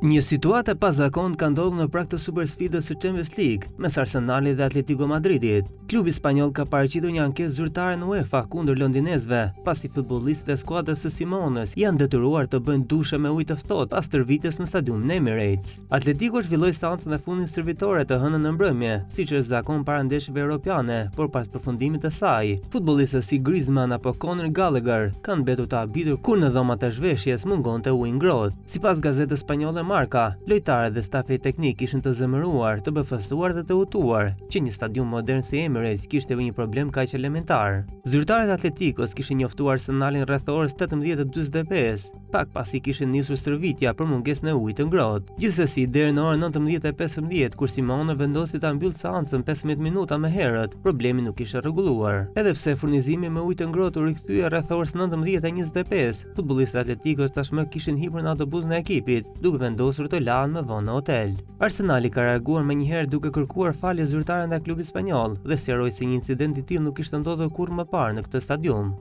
Një situatë e pazakontë ka ndodhur në prag të supersfidës së Champions League mes Arsenalit dhe Atletico Madridit. Klubi spanjoll ka paraqitur një ankesë zyrtare në UEFA kundër londinezëve, pasi futbollistët e skuadrës së Simones janë detyruar të bëjnë dushe me ujë të ftohtë pas stërvitjes në stadiumin Emirates. Atletico zhvilloi seancën e fundit stërvitore të hënën në mbrëmje, siç është zakon para ndeshjeve europiane, por pas përfundimit të saj, futbollistët si Griezmann apo Conor Gallagher kanë mbetur të habitur kur në dhomat e zhveshjes mungonte ujë ngrohtë. Sipas gazetës spanjolle Marca, lojtarët dhe stafi teknik ishin të zemëruar, të befasuar dhe të hutuar që një stadium modern si Emirates kishte një problem kaq elementar. Zyrtarët e Atleticos kishin njoftuar Arsenalin rreth orës 18:45, pak pasi kishin nisur stërvitja për mungesën e ujit të ngrohtë. Gjithsesi, deri në orën 19:15, kur Simone vendosi ta mbyllë seancën 15 minuta më herët, problemi nuk ishte rregulluar. Edhe pse furnizimi me ujë të ngrohtë u rikthye rreth orës 19:25, futbollistët e Atleticos tashmë kishin hipur në autobusin e ekipit, duke vendosur të lahen më vonë në hotel. Arsenali ka reaguar menjëherë duke kërkuar falje zyrtare ndaj klubit spanjoll dhe sqaroi se një incident i tillë nuk kishte ndodhur kurrë më parë në këtë stadium.